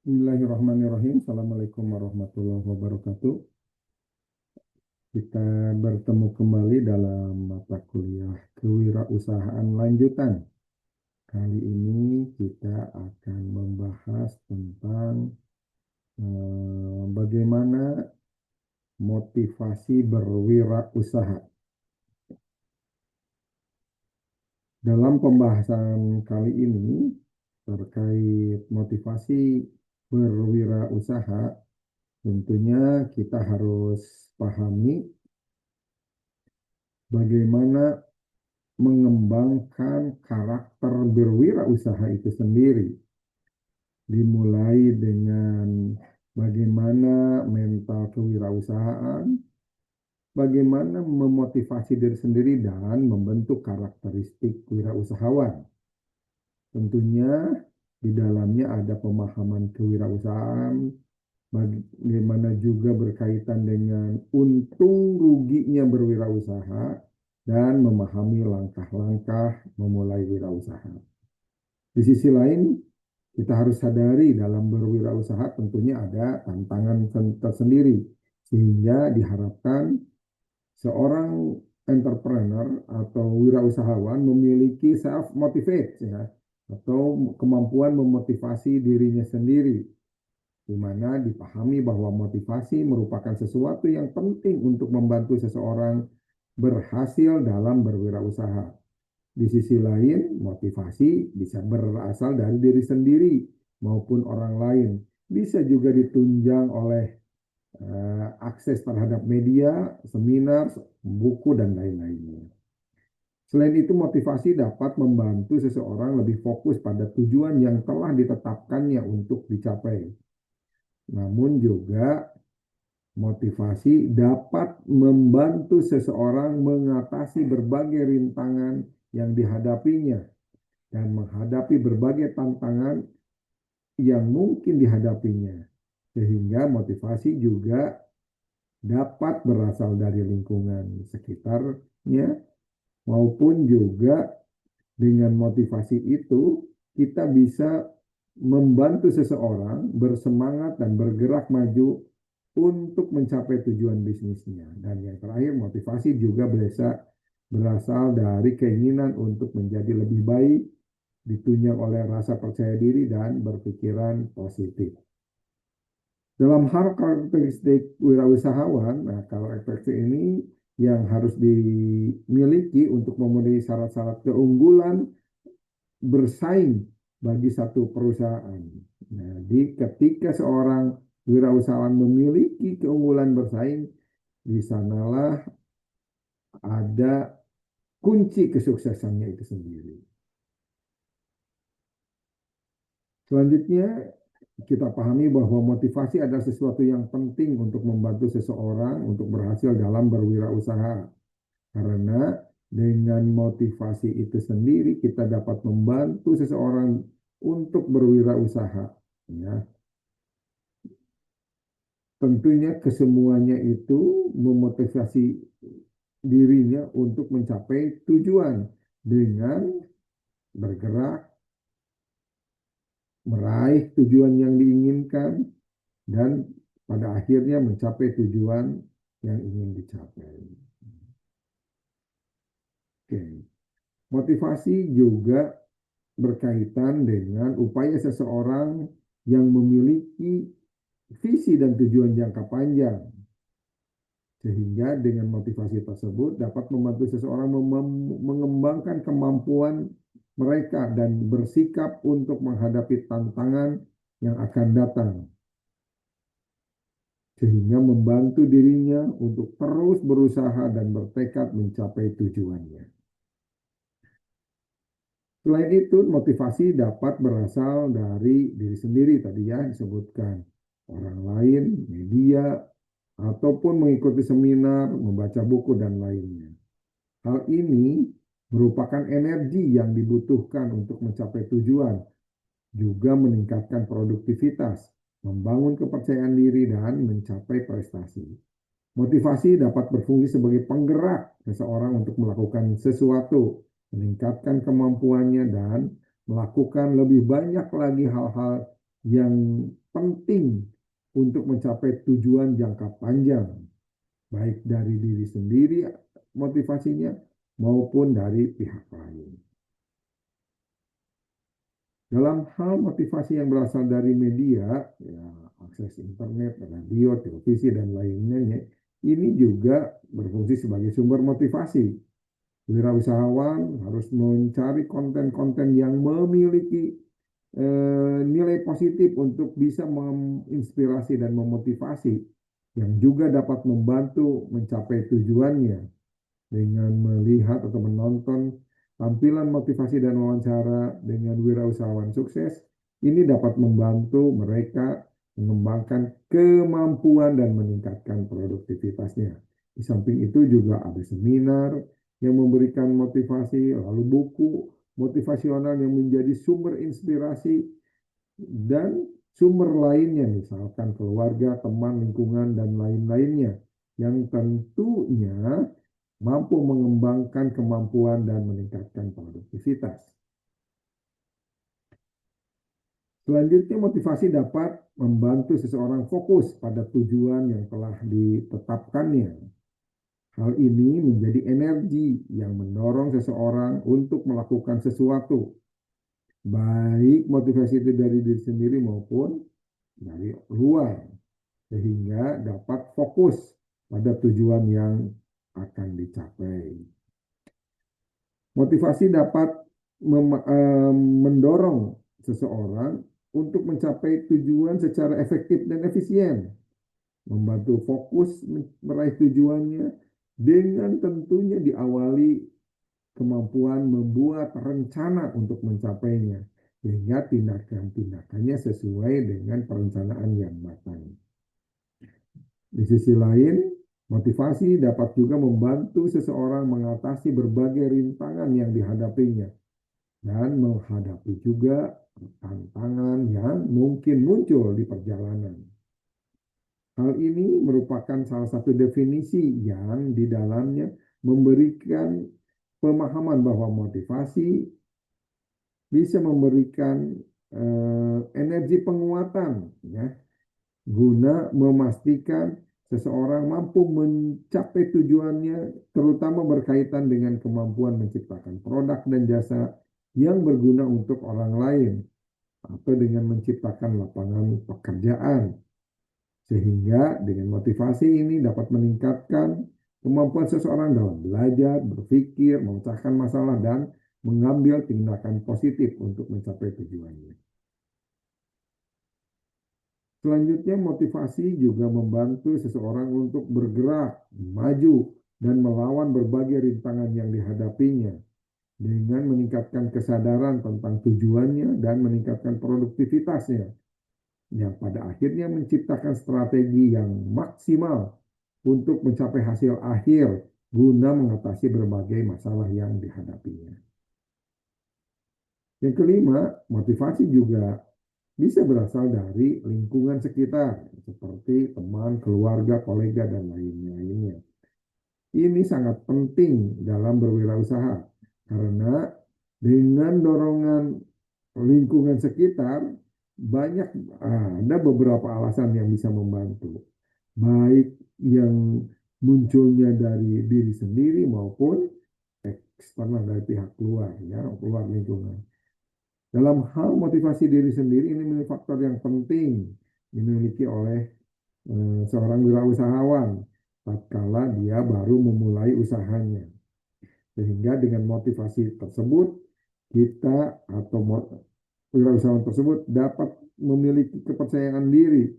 Bismillahirrahmanirrahim. Assalamualaikum warahmatullahi wabarakatuh. Kita bertemu kembali dalam mata kuliah kewirausahaan lanjutan. Kali ini kita akan membahas tentang bagaimana motivasi berwirausaha. Dalam pembahasan kali ini terkait motivasi berwirausaha, tentunya kita harus pahami bagaimana mengembangkan karakter berwirausaha itu sendiri. Dimulai dengan bagaimana mental kewirausahaan, bagaimana memotivasi diri sendiri dan membentuk karakteristik wirausahawan. Tentunya di dalamnya ada pemahaman kewirausahaan, bagaimana juga berkaitan dengan untung ruginya berwirausaha, dan memahami langkah-langkah memulai wirausaha. Di sisi lain, kita harus sadari dalam berwirausaha tentunya ada tantangan tersendiri, sehingga diharapkan seorang entrepreneur atau wirausahawan memiliki self-motivate, ya, atau kemampuan memotivasi dirinya sendiri, di mana dipahami bahwa motivasi merupakan sesuatu yang penting untuk membantu seseorang berhasil dalam berwirausaha. Di sisi lain, motivasi bisa berasal dari diri sendiri maupun orang lain. Bisa juga ditunjang oleh akses terhadap media, seminar, buku, dan lain-lainnya. Selain itu, motivasi dapat membantu seseorang lebih fokus pada tujuan yang telah ditetapkannya untuk dicapai. Namun juga motivasi dapat membantu seseorang mengatasi berbagai rintangan yang dihadapinya dan menghadapi berbagai tantangan yang mungkin dihadapinya. Sehingga motivasi juga dapat berasal dari lingkungan sekitarnya, maupun juga dengan motivasi itu kita bisa membantu seseorang bersemangat dan bergerak maju untuk mencapai tujuan bisnisnya. Dan yang terakhir, motivasi juga berasal dari keinginan untuk menjadi lebih baik, ditunjang oleh rasa percaya diri dan berpikiran positif. Dalam hal karakteristik wirausahawan, nah karakteristik ini yang harus dimiliki untuk memenuhi syarat-syarat keunggulan bersaing bagi satu perusahaan. Nah, ketika seorang wirausahawan memiliki keunggulan bersaing, di sanalah ada kunci kesuksesannya itu sendiri. Selanjutnya, kita pahami bahwa motivasi adalah sesuatu yang penting untuk membantu seseorang untuk berhasil dalam berwirausaha. Karena dengan motivasi itu sendiri kita dapat membantu seseorang untuk berwirausaha. Ya. Tentunya kesemuanya itu memotivasi dirinya untuk mencapai tujuan dengan bergerak, meraih tujuan yang diinginkan, dan pada akhirnya mencapai tujuan yang ingin dicapai. Oke. Motivasi juga berkaitan dengan upaya seseorang yang memiliki visi dan tujuan jangka panjang. Sehingga dengan motivasi tersebut dapat membantu seseorang mengembangkan kemampuan mereka dan bersikap untuk menghadapi tantangan yang akan datang. Sehingga membantu dirinya untuk terus berusaha dan bertekad mencapai tujuannya. Selain itu, motivasi dapat berasal dari diri sendiri, tadi ya disebutkan. Orang lain, media, ataupun mengikuti seminar, membaca buku, dan lainnya. Hal ini merupakan energi yang dibutuhkan untuk mencapai tujuan, juga meningkatkan produktivitas, membangun kepercayaan diri, dan mencapai prestasi. Motivasi dapat berfungsi sebagai penggerak seseorang untuk melakukan sesuatu, meningkatkan kemampuannya, dan melakukan lebih banyak lagi hal-hal yang penting untuk mencapai tujuan jangka panjang, baik dari diri sendiri motivasinya maupun dari pihak lain. Dalam hal motivasi yang berasal dari media, ya, akses internet, radio, televisi, dan lainnya, ini juga berfungsi sebagai sumber motivasi. Wirausahawan harus mencari konten-konten yang memiliki nilai positif untuk bisa menginspirasi dan memotivasi, yang juga dapat membantu mencapai tujuannya. Dengan melihat atau menonton tampilan motivasi dan wawancara dengan wirausahawan sukses, ini dapat membantu mereka mengembangkan kemampuan dan meningkatkan produktivitasnya. Di samping itu juga ada seminar yang memberikan motivasi, lalu buku motivasional yang menjadi sumber inspirasi, dan sumber lainnya, misalkan keluarga, teman, lingkungan, dan lain-lainnya, yang tentunya mampu mengembangkan kemampuan dan meningkatkan produktivitas. Selanjutnya, motivasi dapat membantu seseorang fokus pada tujuan yang telah ditetapkannya. Hal ini menjadi energi yang mendorong seseorang untuk melakukan sesuatu, baik motivasi itu dari diri sendiri maupun dari luar, sehingga dapat fokus pada tujuan yang akan dicapai. Motivasi dapat mendorong seseorang untuk mencapai tujuan secara efektif dan efisien, membantu fokus meraih tujuannya dengan tentunya diawali kemampuan membuat rencana untuk mencapainya, sehingga tindakan-tindakannya sesuai dengan perencanaan yang matang. Di sisi lain, motivasi dapat juga membantu seseorang mengatasi berbagai rintangan yang dihadapinya dan menghadapi juga tantangan yang mungkin muncul di perjalanan. Hal ini merupakan salah satu definisi yang di dalamnya memberikan pemahaman bahwa motivasi bisa memberikan energi penguatan, ya, guna memastikan seseorang mampu mencapai tujuannya, terutama berkaitan dengan kemampuan menciptakan produk dan jasa yang berguna untuk orang lain, atau dengan menciptakan lapangan pekerjaan. Sehingga dengan motivasi ini dapat meningkatkan kemampuan seseorang dalam belajar, berpikir, memecahkan masalah, dan mengambil tindakan positif untuk mencapai tujuannya. Selanjutnya, motivasi juga membantu seseorang untuk bergerak, maju, dan melawan berbagai rintangan yang dihadapinya dengan meningkatkan kesadaran tentang tujuannya dan meningkatkan produktivitasnya, yang pada akhirnya menciptakan strategi yang maksimal untuk mencapai hasil akhir guna mengatasi berbagai masalah yang dihadapinya. Yang kelima, motivasi juga bisa berasal dari lingkungan sekitar, seperti teman, keluarga, kolega, dan lain-lainnya. Ini sangat penting dalam berwirausaha, karena dengan dorongan lingkungan sekitar, ada beberapa alasan yang bisa membantu, baik yang munculnya dari diri sendiri maupun eksternal dari pihak luar, ya, luar lingkungan. Dalam hal motivasi diri sendiri, ini menjadi faktor yang penting dimiliki oleh seorang wirausahawan tatkala dia baru memulai usahanya. Sehingga dengan motivasi tersebut, kita atau wirausahawan tersebut dapat memiliki kepercayaan diri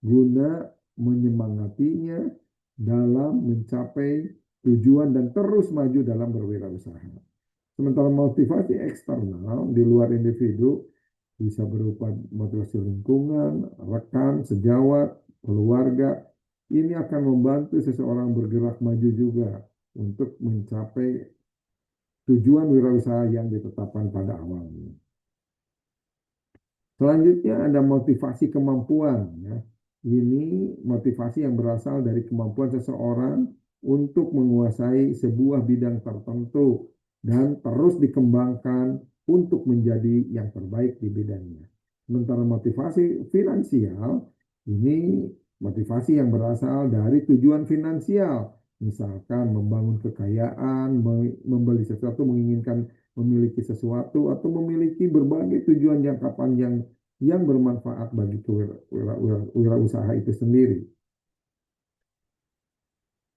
guna menyemangatinya dalam mencapai tujuan dan terus maju dalam berwirausaha. Sementara motivasi eksternal di luar individu bisa berupa motivasi lingkungan, rekan, sejawat, keluarga. Ini akan membantu seseorang bergerak maju juga untuk mencapai tujuan wirausaha yang ditetapkan pada awalnya. Selanjutnya ada motivasi kemampuan, ya. Ini motivasi yang berasal dari kemampuan seseorang untuk menguasai sebuah bidang tertentu dan terus dikembangkan untuk menjadi yang terbaik di bidangnya. Sementara motivasi finansial ini motivasi yang berasal dari tujuan finansial. Misalkan membangun kekayaan, membeli sesuatu, menginginkan memiliki sesuatu, atau memiliki berbagai tujuan jangka panjang yang bermanfaat bagi wirausaha itu sendiri.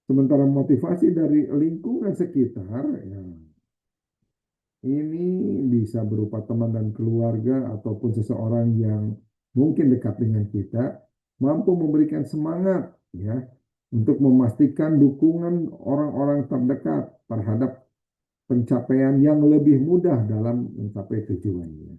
Sementara motivasi dari lingkungan sekitar, ya, ini bisa berupa teman dan keluarga ataupun seseorang yang mungkin dekat dengan kita, mampu memberikan semangat ya untuk memastikan dukungan orang-orang terdekat terhadap pencapaian yang lebih mudah dalam mencapai tujuannya.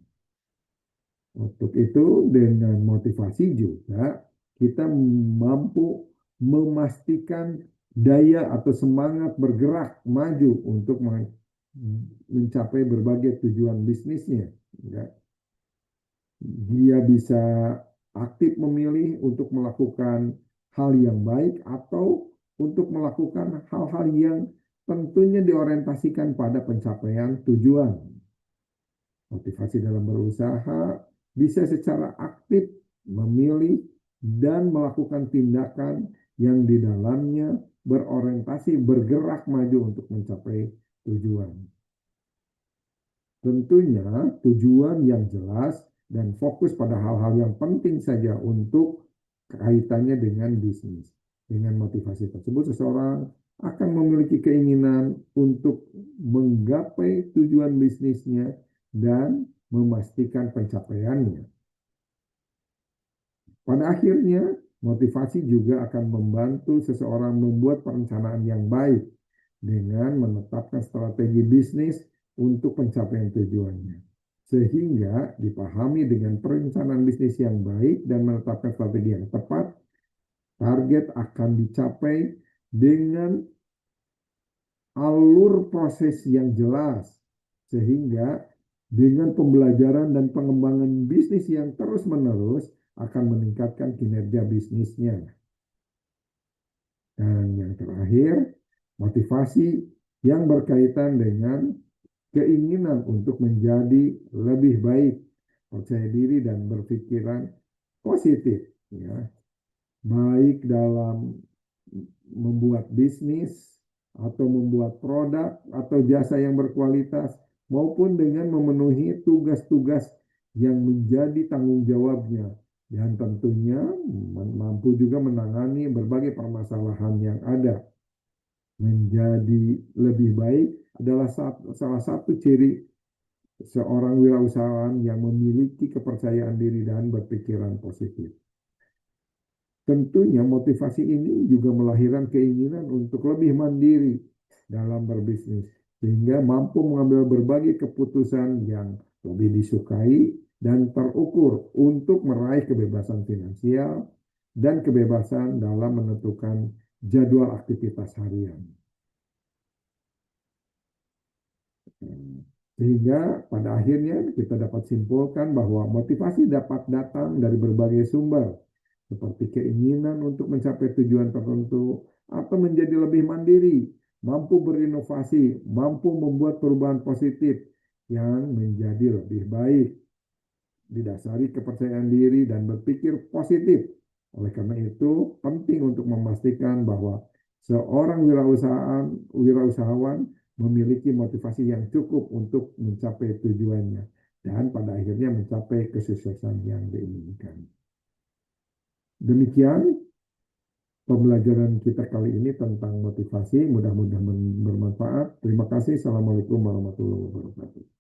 Untuk itu dengan motivasi juga kita mampu memastikan daya atau semangat bergerak maju untuk mencapai berbagai tujuan bisnisnya. Ya. Dia bisa aktif memilih untuk melakukan hal yang baik atau untuk melakukan hal-hal yang tentunya diorientasikan pada pencapaian tujuan. Motivasi dalam berusaha bisa secara aktif memilih dan melakukan tindakan yang di dalamnya berorientasi bergerak maju untuk mencapai tujuan. Tentunya tujuan yang jelas dan fokus pada hal-hal yang penting saja untuk kaitannya dengan bisnis. Dengan motivasi tersebut, seseorang akan memiliki keinginan untuk menggapai tujuan bisnisnya dan memastikan pencapaiannya. Pada akhirnya, motivasi juga akan membantu seseorang membuat perencanaan yang baik dengan menetapkan strategi bisnis untuk pencapaian tujuannya. Sehingga dipahami dengan perencanaan bisnis yang baik dan menetapkan strategi yang tepat, target akan dicapai dengan alur proses yang jelas. Sehingga dengan pembelajaran dan pengembangan bisnis yang terus-menerus akan meningkatkan kinerja bisnisnya. Dan yang terakhir, motivasi yang berkaitan dengan keinginan untuk menjadi lebih baik, percaya diri dan berpikiran positif, ya, baik dalam membuat bisnis atau membuat produk atau jasa yang berkualitas maupun dengan memenuhi tugas-tugas yang menjadi tanggung jawabnya dan tentunya mampu juga menangani berbagai permasalahan yang ada. Menjadi lebih baik adalah salah satu ciri seorang wirausahawan yang memiliki kepercayaan diri dan berpikiran positif. Tentunya motivasi ini juga melahirkan keinginan untuk lebih mandiri dalam berbisnis, sehingga mampu mengambil berbagai keputusan yang lebih disukai dan terukur untuk meraih kebebasan finansial dan kebebasan dalam menentukan jadwal aktivitas harian. Sehingga pada akhirnya kita dapat simpulkan bahwa motivasi dapat datang dari berbagai sumber, seperti keinginan untuk mencapai tujuan tertentu atau menjadi lebih mandiri, mampu berinovasi, mampu membuat perubahan positif yang menjadi lebih baik, didasari kepercayaan diri dan berpikir positif. Oleh karena itu, penting untuk memastikan bahwa seorang wirausahawan memiliki motivasi yang cukup untuk mencapai tujuannya dan pada akhirnya mencapai kesuksesan yang diinginkan. Demikian pembelajaran kita kali ini tentang motivasi, mudah-mudahan bermanfaat. Terima kasih. Assalamualaikum warahmatullahi wabarakatuh.